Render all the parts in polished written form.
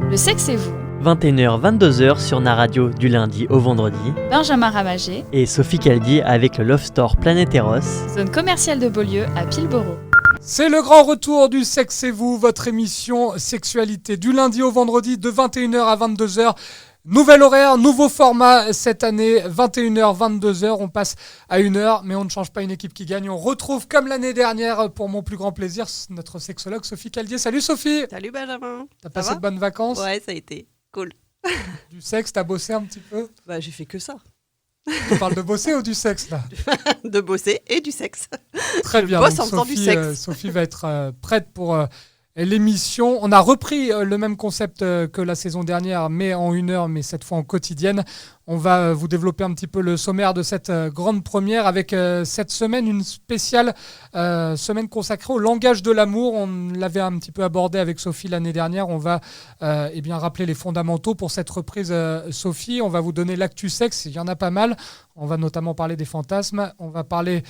Le sexe et vous, 21h-22h sur Naradio du lundi au vendredi. Benjamin Ramagé, Et Sophie Caldi avec le Love Store Planète Eros. zone commerciale de Beaulieu à Pilboro. C'est le grand retour du Sexe et vous, votre émission sexualité du lundi au vendredi de 21h à 22h. Nouvel horaire, nouveau format cette année, 21h, 22h, on passe à 1h, mais on ne change pas une équipe qui gagne. On retrouve comme l'année dernière, pour mon plus grand plaisir, notre sexologue Sophie Caldier. Salut Sophie. Salut Benjamin. T'as passé de bonnes vacances? Ouais, ça a été cool. Du sexe, t'as bossé un petit peu? Bah, j'ai fait que ça. Tu parles de bosser ou du sexe là? De bosser et du sexe. Très bien, bosse donc en faisant du sexe. Sophie va être prête pour l'émission. On a repris le même concept que la saison dernière, mais en 1h, mais cette fois en quotidienne. On va vous développer un petit peu le sommaire de cette grande première avec cette semaine, une spéciale semaine consacrée au langage de l'amour. On l'avait un petit peu abordé avec Sophie l'année dernière. On va rappeler les fondamentaux pour cette reprise, Sophie. On va vous donner l'actu sexe, il y en a pas mal. On va notamment parler des fantasmes. On va parler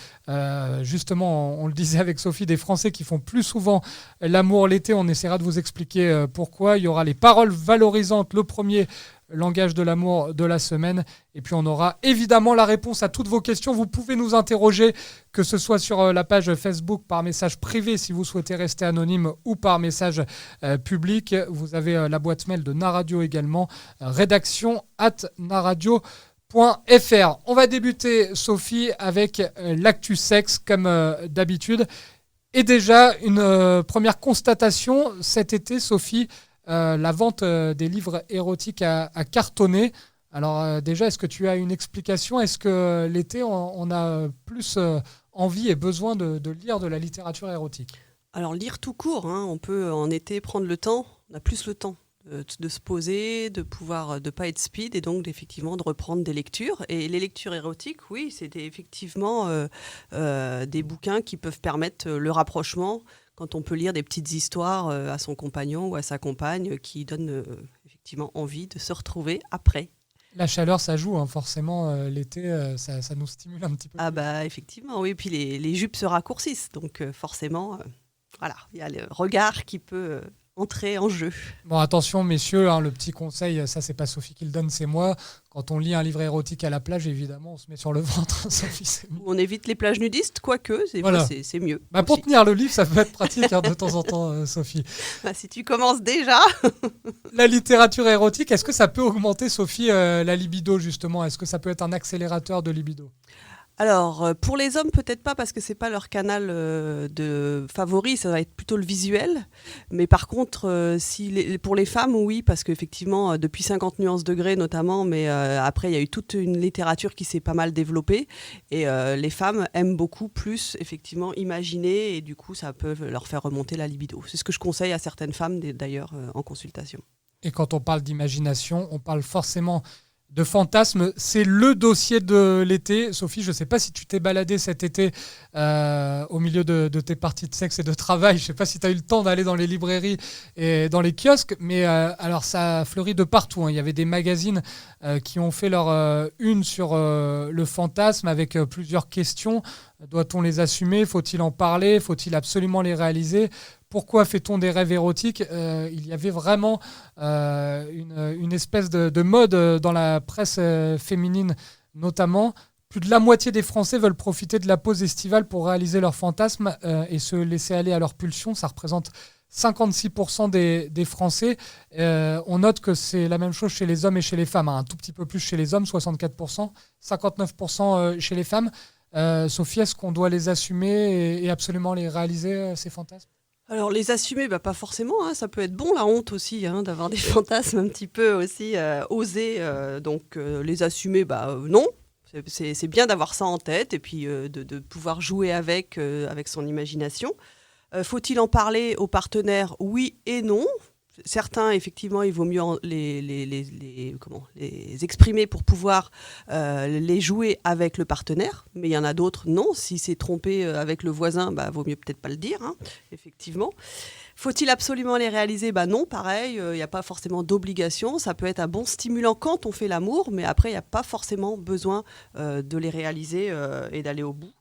justement, on le disait avec Sophie, des Français qui font plus souvent l'amour l'été. On essaiera de vous expliquer pourquoi. Il y aura les paroles valorisantes, le premier langage de l'amour de la semaine. Et puis on aura évidemment la réponse à toutes vos questions. Vous pouvez nous interroger, que ce soit sur la page Facebook, par message privé si vous souhaitez rester anonyme, ou par message public. Vous avez la boîte mail de Naradio également, rédaction@naradio.fr. On va débuter, Sophie, avec l'actu sexe comme d'habitude. Et déjà, une première constatation cet été, Sophie, la vente des livres érotiques a cartonné. Alors déjà, est-ce que tu as une explication? Est-ce que l'été, on a plus envie et besoin de lire de la littérature érotique? Alors, lire tout court, hein, on peut en été prendre le temps. On a plus le temps de se poser, de pouvoir de pas être speed et donc effectivement de reprendre des lectures. Et les lectures érotiques, oui, c'est effectivement des bouquins qui peuvent permettre le rapprochement. Quand on peut lire des petites histoires à son compagnon ou à sa compagne qui donnent effectivement envie de se retrouver après. La chaleur, ça joue, hein, forcément. L'été, ça nous stimule un petit peu. Ah bah effectivement, oui. Puis les jupes se raccourcissent. Donc forcément, voilà, il y a le regard qui peut entrer en jeu. Bon, attention, messieurs, hein, le petit conseil, ça, c'est pas Sophie qui le donne, c'est moi. Quand on lit un livre érotique à la plage, évidemment, on se met sur le ventre. Sophie, c'est mieux. On évite les plages nudistes, quoique, Voilà. c'est mieux. Bah, pour tenir le livre, ça peut être pratique hein, de temps en temps, Sophie. Bah, si tu commences déjà. La littérature érotique, est-ce que ça peut augmenter, Sophie, la libido, justement? Est-ce que ça peut être un accélérateur de libido? Alors, pour les hommes, peut-être pas, parce que c'est pas leur canal de favori, ça va être plutôt le visuel. Mais par contre, pour les femmes, oui, parce qu'effectivement, depuis 50 nuances degrés notamment, mais après, il y a eu toute une littérature qui s'est pas mal développée. Et les femmes aiment beaucoup plus, effectivement, imaginer, et du coup, ça peut leur faire remonter la libido. C'est ce que je conseille à certaines femmes, d'ailleurs, en consultation. Et quand on parle d'imagination, on parle forcément de fantasmes. C'est le dossier de l'été. Sophie, je ne sais pas si tu t'es baladée cet été au milieu de tes parties de sexe et de travail. Je ne sais pas si tu as eu le temps d'aller dans les librairies et dans les kiosques, mais alors ça fleurit de partout, hein. Il y avait des magazines qui ont fait leur une sur le fantasme avec plusieurs questions. Doit-on les assumer? Faut-il en parler? Faut-il absolument les réaliser? Pourquoi fait-on des rêves érotiques? Il y avait vraiment une espèce de mode dans la presse féminine notamment. Plus de la moitié des Français veulent profiter de la pause estivale pour réaliser leurs fantasmes et se laisser aller à leur pulsion. Ça représente 56% des Français. On note que c'est la même chose chez les hommes et chez les femmes, hein. Un tout petit peu plus chez les hommes, 64%, 59% chez les femmes. Sophie, est-ce qu'on doit les assumer et absolument les réaliser, ces fantasmes? Alors, les assumer, bah, pas forcément, hein. Ça peut être bon, la honte aussi, hein, d'avoir des fantasmes un petit peu aussi osés. Donc, les assumer, bah, non. C'est bien d'avoir ça en tête et puis de pouvoir jouer avec son imagination. Faut-il en parler aux partenaires? Oui et non. Certains, effectivement, il vaut mieux les exprimer pour pouvoir les jouer avec le partenaire. Mais il y en a d'autres, non. Si c'est trompé avec le voisin, bah, vaut mieux peut-être pas le dire, hein, effectivement. Faut-il absolument les réaliser? Bah non, pareil, il n'y a pas forcément d'obligation. Ça peut être un bon stimulant quand on fait l'amour, mais après, il n'y a pas forcément besoin de les réaliser et d'aller au bout.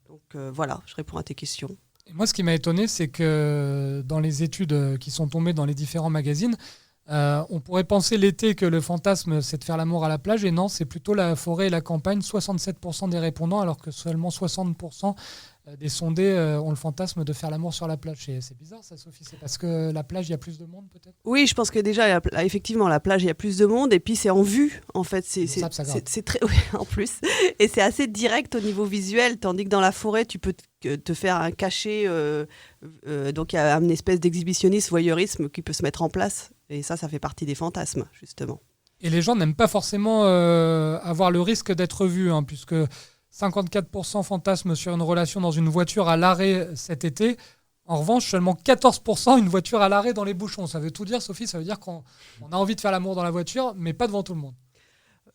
Donc voilà, je réponds à tes questions. Et moi, ce qui m'a étonné, c'est que dans les études qui sont tombées dans les différents magazines, On pourrait penser l'été que le fantasme, c'est de faire l'amour à la plage, et non, c'est plutôt la forêt et la campagne, 67% des répondants, alors que seulement 60% des sondés ont le fantasme de faire l'amour sur la plage. C'est bizarre ça, Sophie, c'est parce que la plage, il y a plus de monde peut-être ? Oui, je pense que déjà, effectivement, la plage, il y a plus de monde, et puis c'est en vue, en fait. C'est très, oui, en plus. Et c'est assez direct au niveau visuel, tandis que dans la forêt, tu peux te faire un cachet. Donc il y a une espèce d'exhibitionnisme, voyeurisme qui peut se mettre en place. Et ça fait partie des fantasmes, justement. Et les gens n'aiment pas forcément avoir le risque d'être vus, puisque 54% fantasment sur une relation dans une voiture à l'arrêt cet été. En revanche, seulement 14% une voiture à l'arrêt dans les bouchons. Ça veut tout dire, Sophie, ça veut dire qu'on a envie de faire l'amour dans la voiture, mais pas devant tout le monde.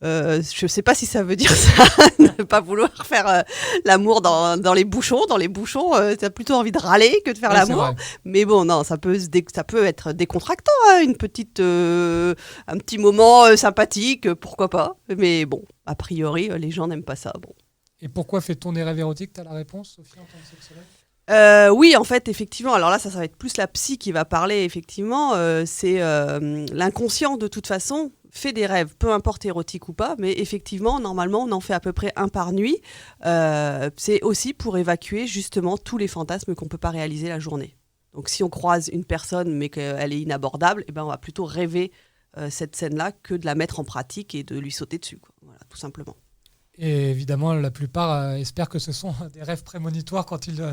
Je ne sais pas si ça veut dire ça, ne pas vouloir faire l'amour dans les bouchons. Dans les bouchons, tu as plutôt envie de râler que de faire l'amour. Mais bon, non, ça peut être décontractant, un petit moment sympathique, pourquoi pas. Mais bon, a priori, les gens n'aiment pas ça. Bon. Et pourquoi fait-on des rêves érotiques ? Tu as la réponse, Sophie, en tant que sexologue ? Oui, en fait, effectivement. Alors là, ça va être plus la psy qui va parler, effectivement. C'est l'inconscient, de toute façon, fait des rêves, peu importe érotiques ou pas, mais effectivement, normalement, on en fait à peu près un par nuit. C'est aussi pour évacuer, justement, tous les fantasmes qu'on ne peut pas réaliser la journée. Donc, si on croise une personne, mais qu'elle est inabordable, on va plutôt rêver cette scène-là que de la mettre en pratique et de lui sauter dessus, quoi. Voilà, tout simplement. Et évidemment, la plupart espèrent que ce sont des rêves prémonitoires quand ils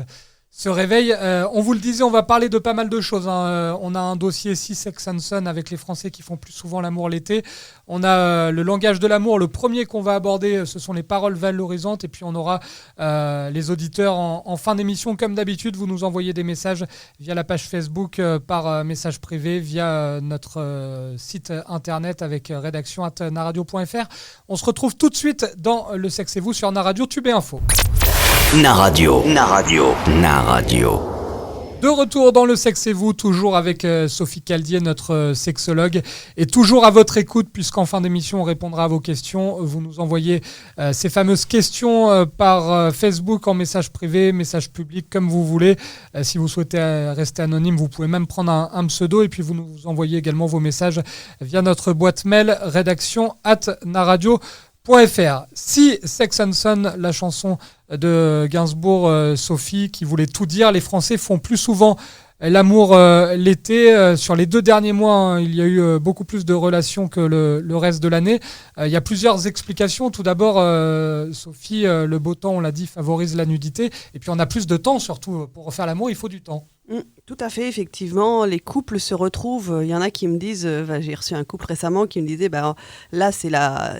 se réveillent. On vous le disait, on va parler de pas mal de choses. On a un dossier 6 Sex and Son avec les Français qui font plus souvent l'amour l'été. On a le langage de l'amour. Le premier qu'on va aborder, ce sont les paroles valorisantes. Et puis on aura les auditeurs en fin d'émission. Comme d'habitude, vous nous envoyez des messages via la page Facebook par message privé, via notre site internet avec rédaction@naradio.fr. On se retrouve tout de suite dans Le Sexe et vous sur Naradio Tube et Info. Naradio. De retour dans Le Sexe et vous, toujours avec Sophie Caldier, notre sexologue, et toujours à votre écoute, puisqu'en fin d'émission, on répondra à vos questions. Vous nous envoyez ces fameuses questions par Facebook, en message privé, message public, comme vous voulez. Si vous souhaitez rester anonyme, vous pouvez même prendre un pseudo, et puis vous nous envoyez également vos messages via notre boîte mail rédaction@naradio.fr. Si Sex and Son, la chanson de Gainsbourg, Sophie, qui voulait tout dire, les Français font plus souvent l'amour l'été. Sur les 2 derniers mois, il y a eu beaucoup plus de relations que le reste de l'année. Il y a plusieurs explications. Tout d'abord, Sophie, le beau temps, on l'a dit, favorise la nudité. Et puis on a plus de temps, surtout pour refaire l'amour, il faut du temps. Tout à fait, effectivement, les couples se retrouvent. Il y en a qui me disent, j'ai reçu un couple récemment qui me disait, là c'est la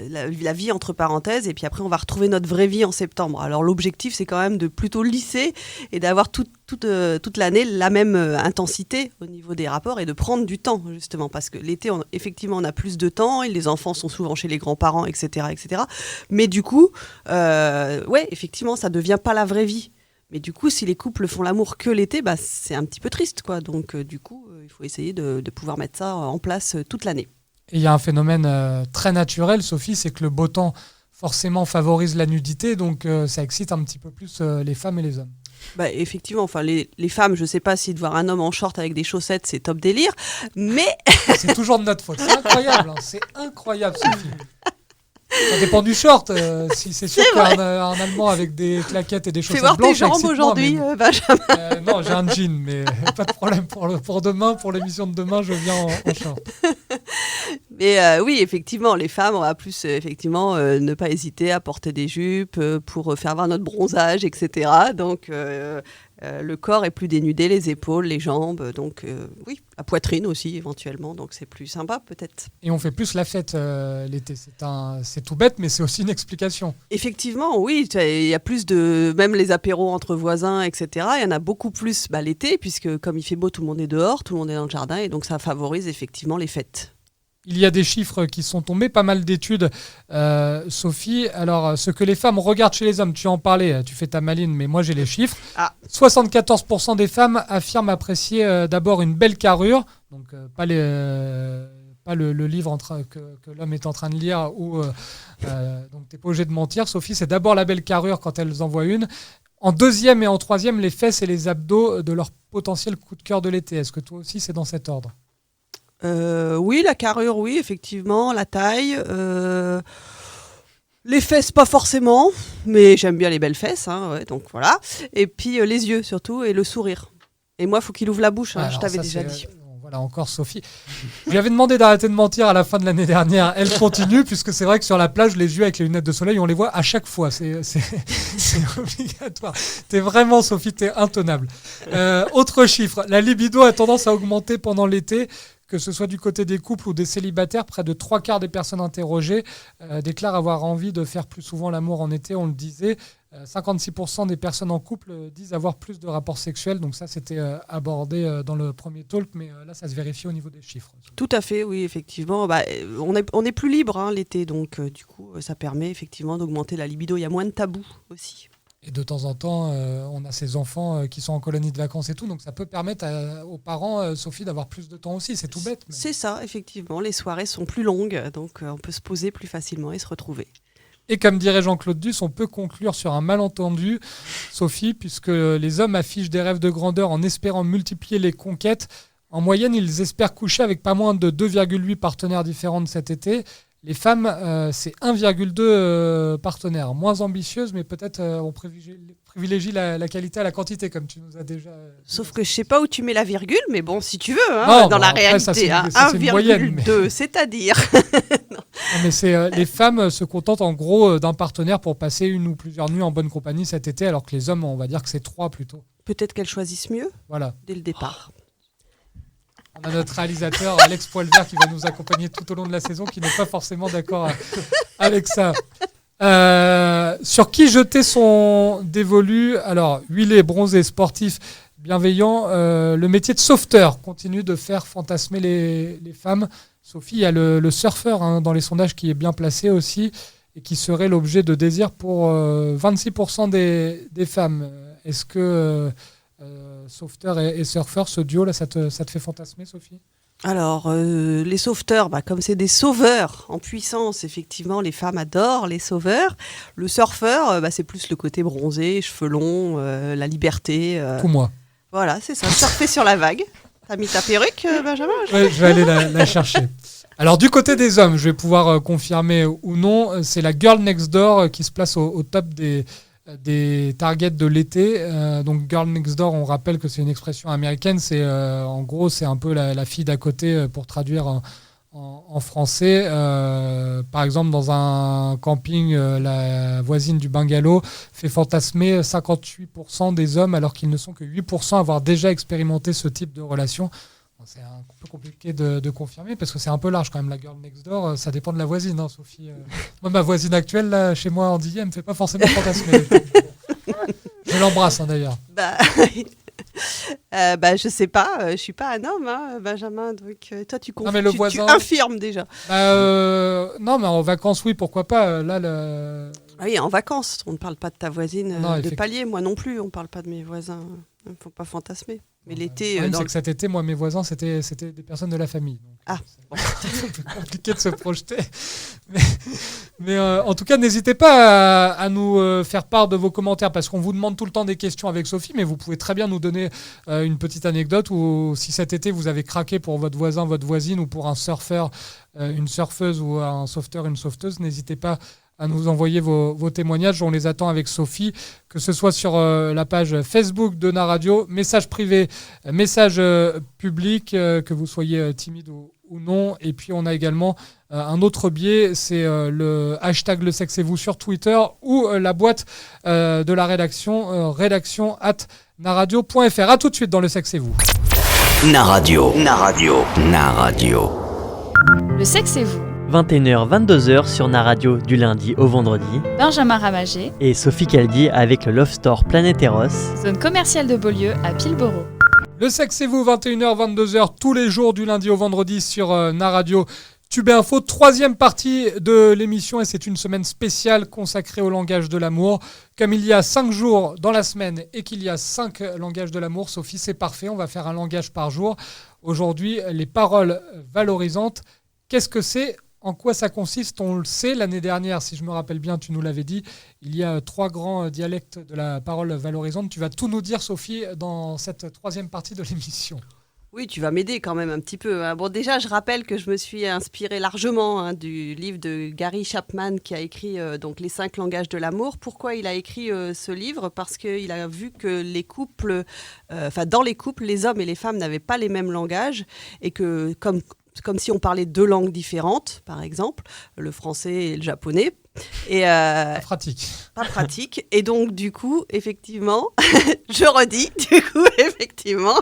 vie entre parenthèses, et puis après on va retrouver notre vraie vie en septembre. Alors l'objectif, c'est quand même de plutôt lisser et d'avoir toute l'année la même intensité au niveau des rapports, et de prendre du temps, justement, parce que l'été, effectivement, on a plus de temps, et les enfants sont souvent chez les grands-parents, etc., etc. Mais du coup, effectivement, ça ne devient pas la vraie vie. Mais du coup, si les couples font l'amour que l'été, c'est un petit peu triste, quoi. Donc, du coup, il faut essayer de pouvoir mettre ça en place toute l'année. Et il y a un phénomène très naturel, Sophie, c'est que le beau temps, forcément, favorise la nudité. Donc, ça excite un petit peu plus les femmes et les hommes. Effectivement, enfin, les femmes, je ne sais pas si de voir un homme en short avec des chaussettes, c'est top délire. Mais... c'est toujours de notre faute. C'est incroyable. C'est incroyable, Sophie. Ça dépend du short. Si c'est sûr qu'un Allemand avec des claquettes et des chaussettes blanches... Fais voir tes jambes aujourd'hui, Benjamin. Non, j'ai un jean, mais pas de problème. Pour demain, pour l'émission de demain, je viens en short. Mais oui, effectivement, les femmes, on va plus ne pas hésiter à porter des jupes pour faire voir notre bronzage, etc. Donc... le corps est plus dénudé, les épaules, les jambes, donc oui, la poitrine aussi éventuellement, donc c'est plus sympa peut-être. Et on fait plus la fête l'été, c'est tout bête, mais c'est aussi une explication. Effectivement, oui, il y a plus de, même les apéros entre voisins, etc., il y en a beaucoup plus l'été, puisque comme il fait beau, tout le monde est dehors, tout le monde est dans le jardin, et donc ça favorise effectivement les fêtes. Il y a des chiffres qui sont tombés, pas mal d'études, Sophie. Alors, ce que les femmes regardent chez les hommes, tu en parlais, tu fais ta maline, mais moi j'ai les chiffres. 74% des femmes affirment apprécier d'abord une belle carrure, donc pas le livre que l'homme est en train de lire, donc t'es pas obligé de mentir, Sophie, c'est d'abord la belle carrure quand elles en voient une. En deuxième et en troisième, les fesses et les abdos de leur potentiel coup de cœur de l'été. Est-ce que toi aussi c'est dans cet ordre ? Oui, la carrure, oui, effectivement, la taille. Les fesses, pas forcément, mais j'aime bien les belles fesses, hein, ouais, donc voilà. Et puis les yeux surtout et le sourire. Et moi, il faut qu'il ouvre la bouche, je t'avais déjà dit. Voilà, encore Sophie. Je lui avais demandé d'arrêter de mentir à la fin de l'année dernière. Elle continue, puisque c'est vrai que sur la plage, les yeux avec les lunettes de soleil, on les voit à chaque fois. C'est obligatoire. T'es vraiment, Sophie, t'es intenable. Autre chiffre, la libido a tendance à augmenter pendant l'été. Que ce soit du côté des couples ou des célibataires, près de 3/4 des personnes interrogées déclarent avoir envie de faire plus souvent l'amour en été, on le disait. 56% des personnes en couple disent avoir plus de rapports sexuels. Donc ça, c'était abordé dans le premier talk, mais là, ça se vérifie au niveau des chiffres. Tout à fait, oui, effectivement. On est plus libre l'été, donc du coup, ça permet effectivement d'augmenter la libido. Il y a moins de tabous aussi. Et de temps en temps, on a ces enfants qui sont en colonie de vacances et tout, donc ça peut permettre aux parents, Sophie, d'avoir plus de temps aussi. C'est tout bête. Mais... C'est ça, effectivement. Les soirées sont plus longues, donc on peut se poser plus facilement et se retrouver. Et comme dirait Jean-Claude Duss, on peut conclure sur un malentendu, Sophie, puisque les hommes affichent des rêves de grandeur en espérant multiplier les conquêtes. En moyenne, ils espèrent coucher avec pas moins de 2,8 partenaires différents cet été. Les femmes, c'est 1,2 partenaires. Moins ambitieuses, mais peut-être on privilégie la qualité à la quantité, comme tu nous as déjà... Sauf que je ne sais pas où tu mets la virgule, mais bon, si tu veux, non, dans la après, réalité, ça, c'est 1,2, moyenne, mais... c'est-à-dire... Non, mais les femmes se contentent en gros d'un partenaire pour passer une ou plusieurs nuits en bonne compagnie cet été, alors que les hommes, on va dire que c'est 3 plutôt. Peut-être qu'elles choisissent mieux dès le départ. On a notre réalisateur Alex Poilvert qui va nous accompagner tout au long de la saison, qui n'est pas forcément d'accord avec ça. Sur qui jeter son dévolu? Alors, huilé, bronzé, sportif, bienveillant, le métier de sauveteur continue de faire fantasmer les femmes. Sophie, il y a le surfeur dans les sondages qui est bien placé aussi et qui serait l'objet de désir pour 26% des femmes. Est-ce que sauveteur et surfeur, ce duo, là, ça te fait fantasmer, Sophie? Alors, les sauveteurs, comme c'est des sauveurs en puissance, effectivement, les femmes adorent les sauveurs. Le surfeur, c'est plus le côté bronzé, cheveux longs, la liberté. Pour moi. Voilà, c'est ça, surfer sur la vague. T'as mis ta perruque, Benjamin? Oui, je vais aller la chercher. Alors, du côté des hommes, je vais pouvoir confirmer ou non, c'est la Girl Next Door qui se place au top des targets de l'été. Donc Girl Next Door, on rappelle que c'est une expression américaine, c'est en gros c'est un peu la fille d'à côté pour traduire en français. Par exemple, dans un camping, la voisine du bungalow fait fantasmer 58% des hommes alors qu'ils ne sont que 8% à avoir déjà expérimenté ce type de relation. C'est un peu compliqué de confirmer parce que c'est un peu large quand même, la Girl Next Door. Ça dépend de la voisine, Sophie. Moi, ma voisine actuelle, là, chez moi, en Dillet, elle me fait pas forcément fantasmer. Je l'embrasse, d'ailleurs. Je sais pas, je suis pas un homme, Benjamin. Donc, toi, tu confirmes, le voisin... tu infirmes déjà. Non, mais en vacances, oui, pourquoi pas. Là, Oui, en vacances. On ne parle pas de ta voisine de palier. Moi non plus, on parle pas de mes voisins. Il ne faut pas fantasmer. Mais l'été... c'est que cet été, moi, mes voisins, c'était des personnes de la famille. Donc, c'est un peu compliqué de se projeter. Mais en tout cas, n'hésitez pas à nous faire part de vos commentaires, parce qu'on vous demande tout le temps des questions avec Sophie, mais vous pouvez très bien nous donner une petite anecdote, ou si cet été, vous avez craqué pour votre voisin, votre voisine, ou pour un surfeur, une surfeuse, ou un sauveteur, une sauveteuse, n'hésitez pas à nous envoyer vos témoignages. On les attend avec Sophie, que ce soit sur la page Facebook de Naradio, message privé, message public, que vous soyez timide ou non. Et puis on a également un autre biais, c'est le hashtag Le Sexe et Vous sur Twitter, ou la boîte de la rédaction, rédaction@naradio.fr. A tout de suite dans Le Sexe et Vous. Naradio. Le Sexe et Vous. 21h, 22h sur Naradio du lundi au vendredi. Benjamin Ramagé et Sophie Caldi avec le Love Store Planétéros. Zone commerciale de Beaulieu à Pilboro. Le Sexe et Vous, 21h, 22h, tous les jours du lundi au vendredi sur Naradio. Tube Info, 3e partie de l'émission, et c'est une semaine spéciale consacrée au langage de l'amour. Comme il y a 5 jours dans la semaine et qu'il y a 5 langages de l'amour, Sophie, c'est parfait, on va faire un langage par jour. Aujourd'hui, les paroles valorisantes. Qu'est-ce que c'est ? En quoi ça consiste? On le sait, l'année dernière, si je me rappelle bien, tu nous l'avais dit, il y a 3 grands dialectes de la parole valorisante. Tu vas tout nous dire, Sophie, dans cette 3e partie de l'émission. Oui, tu vas m'aider quand même un petit peu, hein. Bon, déjà, je rappelle que je me suis inspirée largement, hein, du livre de Gary Chapman qui a écrit donc Les 5 langages de l'amour. Pourquoi il a écrit ce livre ? Parce qu'il a vu que les couples, dans les couples, les hommes et les femmes n'avaient pas les mêmes langages et que comme si on parlait 2 langues différentes, par exemple, le français et le japonais. Et Pas pratique. pas pratique. Et donc, du coup, effectivement, je redis, du coup, effectivement,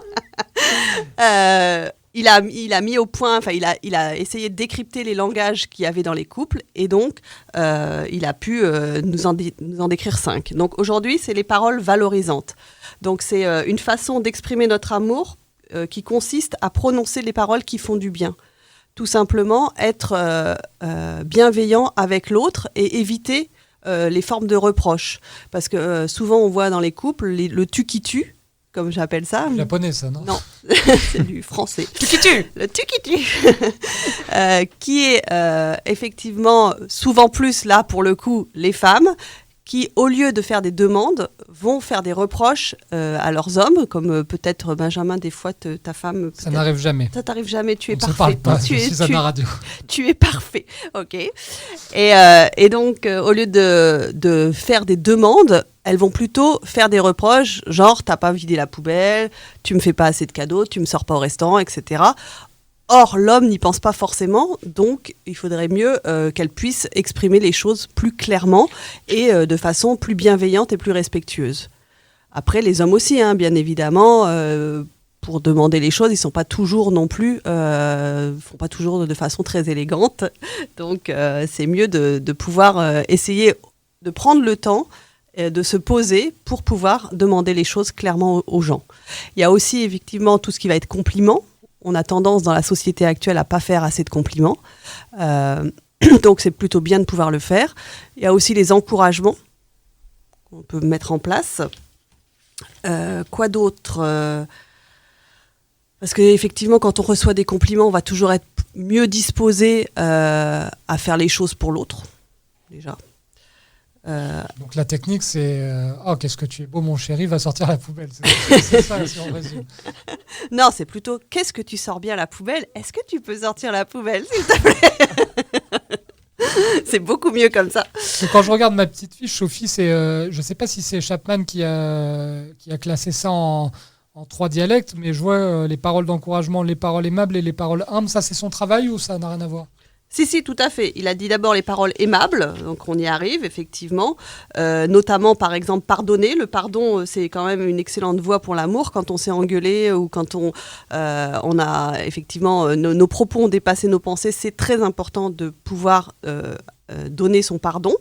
il a mis au point, il a essayé de décrypter les langages qu'il y avait dans les couples. Et donc, il a pu nous en décrire 5. Donc, aujourd'hui, c'est les paroles valorisantes. Donc, c'est une façon d'exprimer notre amour qui consiste à prononcer les paroles qui font du bien. Tout simplement être bienveillant avec l'autre et éviter les formes de reproches. Parce que souvent, on voit dans les couples le tu qui tue, comme j'appelle ça. Japonais, ça, non ? Non, c'est du français. Tu qui tue. Le tu qui tue. Qui est effectivement souvent plus, là, pour le coup, les femmes qui, au lieu de faire des demandes, vont faire des reproches à leurs hommes, comme peut-être Benjamin, des fois, ta femme... Ça n'arrive jamais. Ça t'arrive jamais, tu es On ne se parfait. parle pas, tu je suis à la radio. Tu es parfait, ok. Et donc, au lieu de faire des demandes, elles vont plutôt faire des reproches, genre, t'as pas vidé la poubelle, tu me fais pas assez de cadeaux, tu me sors pas au restaurant, etc. Or, l'homme n'y pense pas forcément, donc il faudrait mieux qu'elle puisse exprimer les choses plus clairement et de façon plus bienveillante et plus respectueuse. Après, les hommes aussi, hein, bien évidemment, pour demander les choses, ils ne sont pas toujours non plus, font pas toujours de façon très élégante. Donc, c'est mieux de pouvoir essayer de prendre le temps de se poser pour pouvoir demander les choses clairement aux gens. Il y a aussi effectivement tout ce qui va être compliment. On a tendance dans la société actuelle à pas faire assez de compliments. Donc c'est plutôt bien de pouvoir le faire. Il y a aussi les encouragements qu'on peut mettre en place. Quoi d'autre ? Parce qu'effectivement, quand on reçoit des compliments, on va toujours être mieux disposé à faire les choses pour l'autre, déjà. Donc la technique, c'est « Oh, qu'est-ce que tu es beau, mon chéri, va sortir la poubelle ». C'est ça, si on résume. Non, c'est plutôt « Qu'est-ce que tu sors bien la poubelle ? Est-ce que tu peux sortir la poubelle, s'il te plaît ?» C'est beaucoup mieux comme ça. Quand je regarde ma petite fiche, Sophie, je ne sais pas si c'est Chapman qui a classé ça en 3 dialectes, mais je vois les paroles d'encouragement, les paroles aimables et les paroles humbles. Ça, c'est son travail ou ça n'a rien à voir ? Si, tout à fait. Il a dit d'abord les paroles aimables, donc on y arrive, effectivement. Notamment, par exemple, pardonner. Le pardon, c'est quand même une excellente voie pour l'amour. Quand on s'est engueulé ou quand on a, effectivement, nos propos ont dépassé nos pensées, c'est très important de pouvoir donner son pardon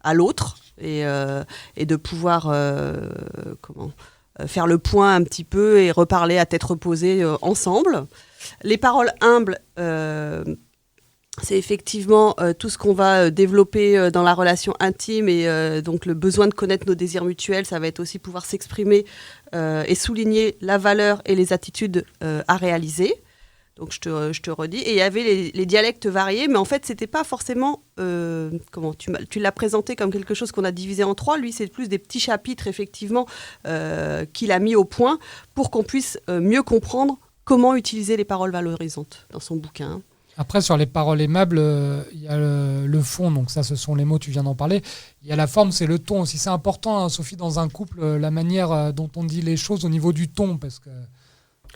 à l'autre et de pouvoir faire le point un petit peu et reparler à tête reposée ensemble. Les paroles humbles... c'est effectivement tout ce qu'on va développer dans la relation intime et donc le besoin de connaître nos désirs mutuels. Ça va être aussi pouvoir s'exprimer et souligner la valeur et les attitudes à réaliser. Donc je te redis. Et il y avait les dialectes variés, mais en fait, c'était pas forcément... tu l'as présenté comme quelque chose qu'on a divisé en 3. Lui, c'est plus des petits chapitres, effectivement, qu'il a mis au point pour qu'on puisse mieux comprendre comment utiliser les paroles valorisantes dans son bouquin. Après, sur les paroles aimables, il y a le fond, donc ça, ce sont les mots, tu viens d'en parler. Il y a la forme, c'est le ton aussi. C'est important, hein, Sophie, dans un couple, la manière dont on dit les choses au niveau du ton, parce que...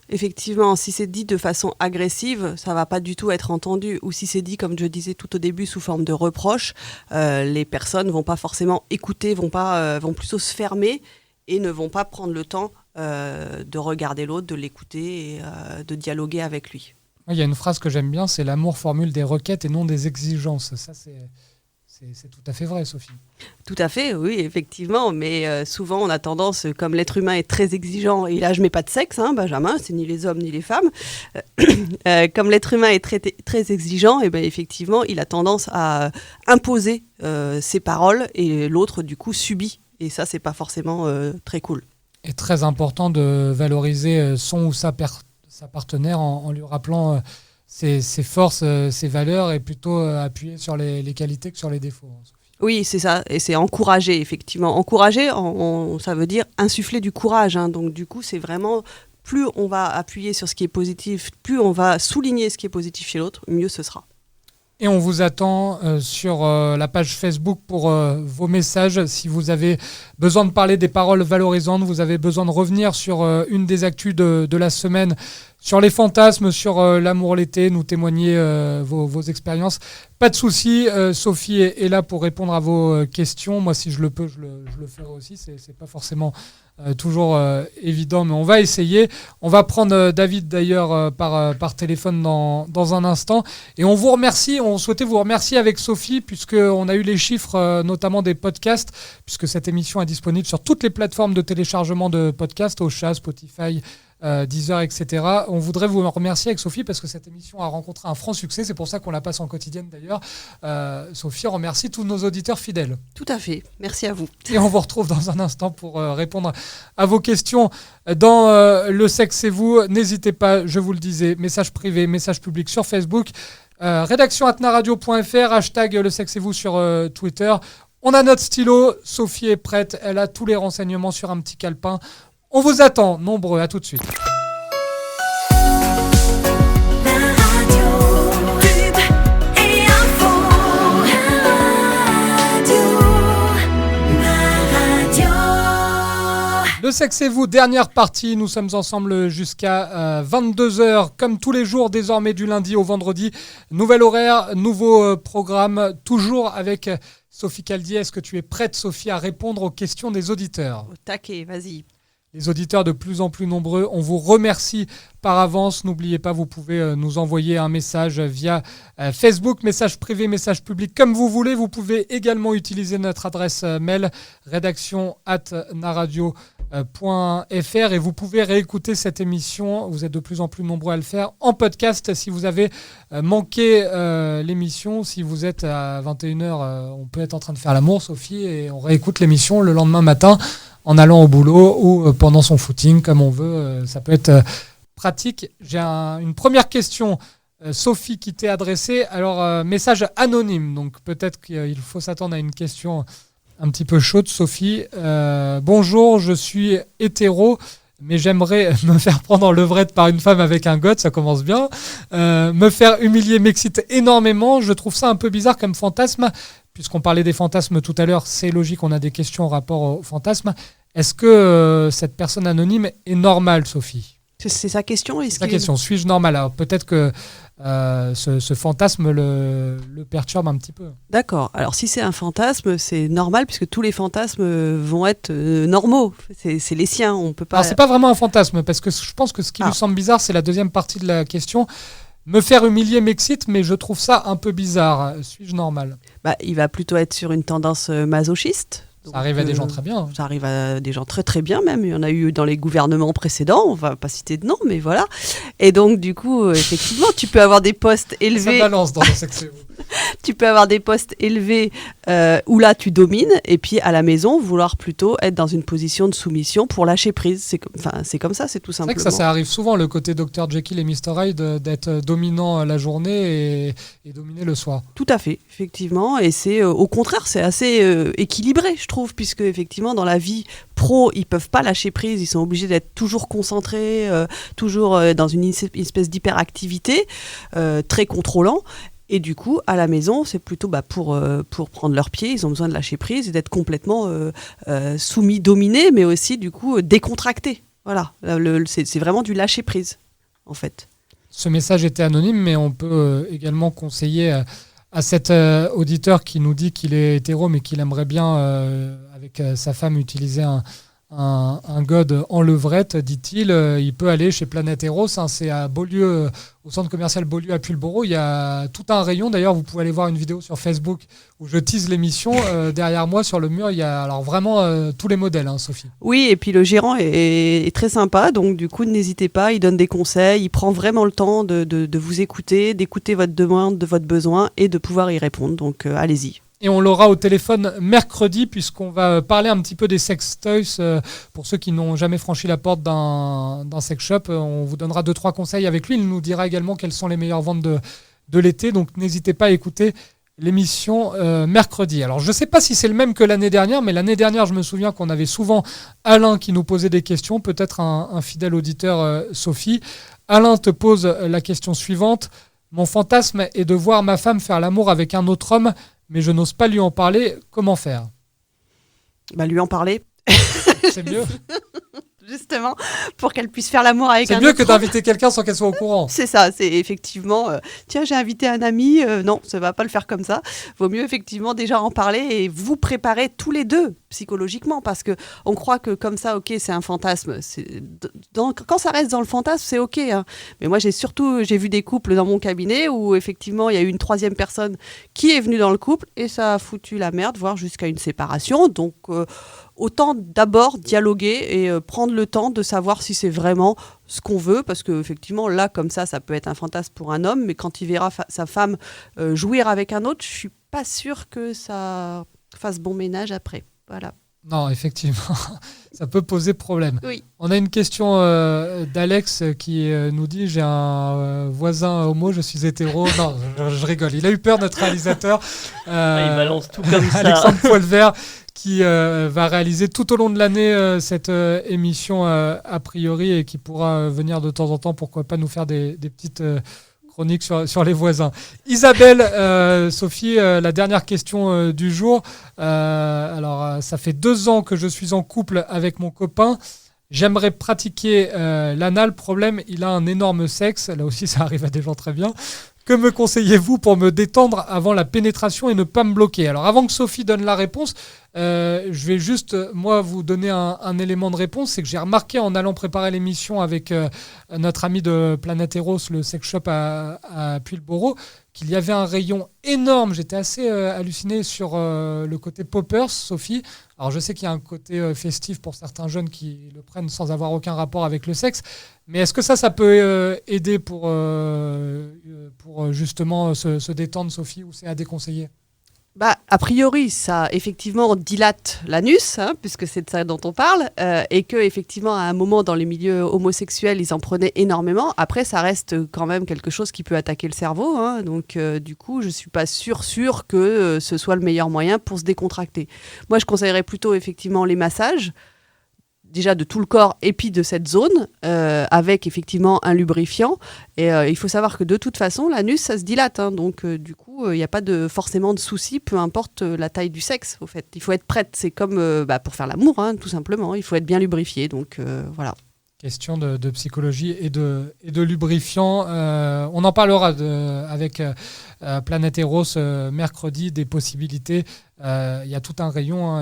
Effectivement, si c'est dit de façon agressive, ça ne va pas du tout être entendu. Ou si c'est dit, comme je disais tout au début, sous forme de reproche, les personnes ne vont pas forcément écouter, vont plutôt se fermer et ne vont pas prendre le temps de regarder l'autre, de l'écouter et de dialoguer avec lui. Il y a une phrase que j'aime bien, c'est « L'amour formule des requêtes et non des exigences ». Ça, c'est tout à fait vrai, Sophie. Tout à fait, oui, effectivement. Mais souvent, on a tendance, comme l'être humain est très exigeant, et là, je ne mets pas de sexe, hein, Benjamin, c'est ni les hommes ni les femmes. Comme l'être humain est très, très exigeant, et ben, effectivement, il a tendance à imposer ses paroles et l'autre, du coup, subit. Et ça, ce n'est pas forcément très cool. Et très important de valoriser son ou sa partenaire en lui rappelant ses forces, ses valeurs et plutôt appuyer sur les qualités que sur les défauts. Oui, c'est ça. Et c'est encourager, effectivement. Encourager, ça veut dire insuffler du courage. Hein. Donc, du coup, c'est vraiment plus on va appuyer sur ce qui est positif, plus on va souligner ce qui est positif chez l'autre, mieux ce sera. Et on vous attend sur la page Facebook pour vos messages. Si vous avez besoin de parler des paroles valorisantes, vous avez besoin de revenir sur une des actus de la semaine, sur les fantasmes, sur l'amour l'été, nous témoigner vos expériences. Pas de souci, Sophie est là pour répondre à vos questions. Moi, si je le peux, je le ferai aussi. C'est pas forcément toujours évident, mais on va essayer. On va prendre David d'ailleurs par téléphone dans un instant. Et on vous remercie, on souhaitait vous remercier avec Sophie, puisqu'on a eu les chiffres, notamment des podcasts, puisque cette émission est disponible sur toutes les plateformes de téléchargement de podcasts, Ocha, Spotify, Deezer, etc. On voudrait vous remercier avec Sophie parce que cette émission a rencontré un franc succès. C'est pour ça qu'on la passe en quotidienne d'ailleurs. Sophie remercie tous nos auditeurs fidèles. Tout à fait. Merci à vous. Et on vous retrouve dans un instant pour répondre à vos questions dans Le Sexe c'est vous. N'hésitez pas, je vous le disais, message privé, message public sur Facebook, rédaction@naradio.fr, hashtag Le Sexe c'est vous sur Twitter. On a notre stylo, Sophie est prête, elle a tous les renseignements sur un petit calepin. On vous attend, nombreux, à tout de suite. Le Sexe et vous, dernière partie, nous sommes ensemble jusqu'à 22h, comme tous les jours désormais du lundi au vendredi. Nouvel horaire, nouveau programme, toujours avec Sophie Caldier. Est-ce que tu es prête, Sophie, à répondre aux questions des auditeurs ? Au taquet, vas-y. Les auditeurs de plus en plus nombreux, on vous remercie par avance. N'oubliez pas, vous pouvez nous envoyer un message via Facebook, message privé, message public, comme vous voulez. Vous pouvez également utiliser notre adresse mail rédaction@naradio.fr et vous pouvez réécouter cette émission. Vous êtes de plus en plus nombreux à le faire en podcast. Si vous avez manqué l'émission, si vous êtes à 21h, on peut être en train de faire l'amour, Sophie, et on réécoute l'émission le lendemain matin en allant au boulot ou pendant son footing, comme on veut. Ça peut être pratique. J'ai une première question, Sophie, qui t'est adressée. Alors, message anonyme, donc peut-être qu'il faut s'attendre à une question un petit peu chaude, Sophie. Bonjour, je suis hétéro, mais j'aimerais me faire prendre en levrette par une femme avec un god, ça commence bien. Me faire humilier m'excite énormément. Je trouve ça un peu bizarre comme fantasme. Puisqu'on parlait des fantasmes tout à l'heure, c'est logique, on a des questions en rapport aux fantasmes. Est-ce que cette personne anonyme est normale, Sophie ? C'est sa question. C'est sa question. Suis-je normale ? Alors peut-être que ce fantasme le perturbe un petit peu. D'accord. Alors si c'est un fantasme, c'est normal puisque tous les fantasmes vont être normaux. C'est les siens. On peut pas. Alors c'est pas vraiment un fantasme parce que je pense que ce qui lui semble bizarre, c'est la deuxième partie de la question. Me faire humilier m'excite, mais je trouve ça un peu bizarre. Suis-je normal ? Il va plutôt être sur une tendance masochiste. Ça arrive à des gens très bien. Ça arrive à des gens très très bien même. Il y en a eu dans les gouvernements précédents. On va pas citer de nom, mais voilà. Et donc du coup, effectivement, tu peux avoir des postes élevés. Ça balance dans le sexe. Tu peux avoir des postes élevés où là tu domines, et puis à la maison vouloir plutôt être dans une position de soumission pour lâcher prise. C'est comme ça, c'est tout simplement. C'est vrai que ça arrive souvent, le côté Dr Jekyll et Mr Hyde, d'être dominant la journée et dominer le soir. Tout à fait, effectivement. Et c'est au contraire, c'est assez équilibré, je trouve, puisque effectivement dans la vie pro, ils peuvent pas lâcher prise, ils sont obligés d'être toujours concentrés, toujours dans une espèce d'hyperactivité, très contrôlant. Et du coup, à la maison, c'est plutôt pour prendre leur pied, ils ont besoin de lâcher prise et d'être complètement soumis, dominés, mais aussi du coup décontractés. Voilà, c'est vraiment du lâcher prise, en fait. Ce message était anonyme, mais on peut également conseiller à cet auditeur qui nous dit qu'il est hétéro, mais qu'il aimerait bien, avec sa femme, utiliser un god en levrette, dit-il. Il peut aller chez Planète Eros, c'est à Beaulieu, au centre commercial Beaulieu à Pulboro. Il y a tout un rayon. D'ailleurs, vous pouvez aller voir une vidéo sur Facebook où je tease l'émission. Derrière moi, sur le mur, il y a alors vraiment tous les modèles, Sophie. Oui, et puis le gérant est très sympa. Donc, du coup, n'hésitez pas. Il donne des conseils. Il prend vraiment le temps de vous écouter, d'écouter votre demande, de votre besoin et de pouvoir y répondre. Donc, allez-y. Et on l'aura au téléphone mercredi, puisqu'on va parler un petit peu des sex toys. Pour ceux qui n'ont jamais franchi la porte d'un sex shop, on vous donnera 2-3 conseils avec lui. Il nous dira également quelles sont les meilleures ventes de l'été. Donc n'hésitez pas à écouter l'émission mercredi. Alors, je ne sais pas si c'est le même que l'année dernière, mais l'année dernière, je me souviens qu'on avait souvent Alain qui nous posait des questions, peut-être un fidèle auditeur, Sophie. Alain te pose la question suivante. Mon fantasme est de voir ma femme faire l'amour avec un autre homme, mais je n'ose pas lui en parler. Comment faire ? Lui en parler. C'est mieux. Justement, pour qu'elle puisse faire l'amour avec un autre. C'est mieux que d'inviter quelqu'un sans qu'elle soit au courant. C'est ça, c'est effectivement, tiens, j'ai invité un ami, non, ça va pas le faire comme ça. Vaut mieux effectivement déjà en parler et vous préparer tous les deux psychologiquement, parce que on croit que comme ça, ok, c'est un fantasme. Quand ça reste dans le fantasme, c'est ok. Hein. Mais moi, j'ai vu des couples dans mon cabinet où effectivement, il y a eu une troisième personne qui est venue dans le couple et ça a foutu la merde, voire jusqu'à une séparation. Donc autant d'abord dialoguer et prendre le temps de savoir si c'est vraiment ce qu'on veut, parce qu'effectivement, là, comme ça peut être un fantasme pour un homme, mais quand il verra sa femme jouir avec un autre, je suis pas sûre que ça fasse bon ménage après. Voilà. Non, effectivement, ça peut poser problème. Oui. On a une question d'Alex qui nous dit « J'ai un voisin homo, je suis hétéro. » Non, je rigole. Il a eu peur, notre réalisateur. Il balance tout comme ça. Alexandre Poilvert, qui va réaliser tout au long de l'année cette émission a priori et qui pourra venir de temps en temps, pourquoi pas nous faire des petites chroniques sur les voisins. Isabelle, Sophie, la dernière question du jour. Alors, ça fait 2 ans que je suis en couple avec mon copain. J'aimerais pratiquer l'anal. Problème, il a un énorme sexe. Là aussi, ça arrive à des gens très bien. Que me conseillez-vous pour me détendre avant la pénétration et ne pas me bloquer ? Alors, avant que Sophie donne la réponse, je vais juste, moi, vous donner un élément de réponse. C'est que j'ai remarqué en allant préparer l'émission avec notre ami de Planète Eros, le sex shop à Pulboro, qu'il y avait un rayon énorme. J'étais assez halluciné sur le côté poppers, Sophie. Alors, je sais qu'il y a un côté festif pour certains jeunes qui le prennent sans avoir aucun rapport avec le sexe. Mais est-ce que ça peut aider pour justement se détendre, Sophie, ou c'est à déconseiller ? A priori, ça effectivement dilate l'anus, puisque c'est de ça dont on parle, et que effectivement à un moment dans les milieux homosexuels, ils en prenaient énormément. Après, ça reste quand même quelque chose qui peut attaquer le cerveau, donc du coup, je suis pas sûre que ce soit le meilleur moyen pour se décontracter. Moi, je conseillerais plutôt effectivement les massages, déjà de tout le corps et puis de cette zone, avec effectivement un lubrifiant. Et il faut savoir que de toute façon, l'anus, ça se dilate. Donc du coup, il n'y a pas forcément de souci, peu importe la taille du sexe. Au fait. Il faut être prête. C'est comme pour faire l'amour, tout simplement. Il faut être bien lubrifié. Donc voilà. Question de psychologie et de lubrifiant. On en parlera avec Planète Eros mercredi, des possibilités. Il y a tout un rayon.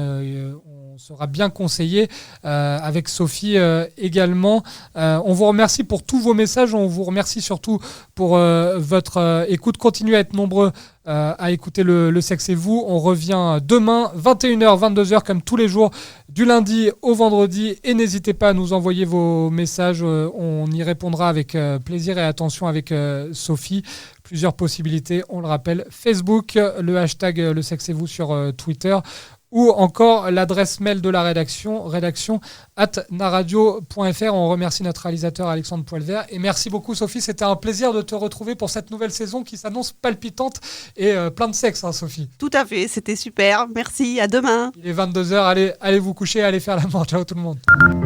On sera bien conseillé avec Sophie également. On vous remercie pour tous vos messages. On vous remercie surtout pour votre écoute. Continuez à être nombreux à écouter le sexe et vous. On revient demain, 21h, 22h, comme tous les jours, du lundi au vendredi. Et n'hésitez pas à nous envoyer vos messages. On y répondra avec plaisir et attention avec Sophie. Plusieurs possibilités, on le rappelle. Facebook, le hashtag le sexe et vous sur Twitter, ou encore l'adresse mail de la rédaction@naradio.fr. On remercie notre réalisateur Alexandre Poilvert. Et merci beaucoup Sophie, c'était un plaisir de te retrouver pour cette nouvelle saison qui s'annonce palpitante et plein de sexe, Sophie. Tout à fait, c'était super. Merci, à demain. Il est 22h, allez vous coucher, allez faire l'amour. Ciao tout le monde.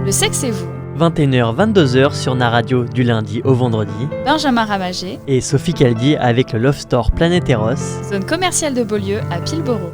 Le sexe et vous. 21h, 22h sur Naradio du lundi au vendredi. Benjamin Ramagé. Et Sophie Caldi avec le Love Store Planète Eros. Zone commerciale de Beaulieu à Pulboro.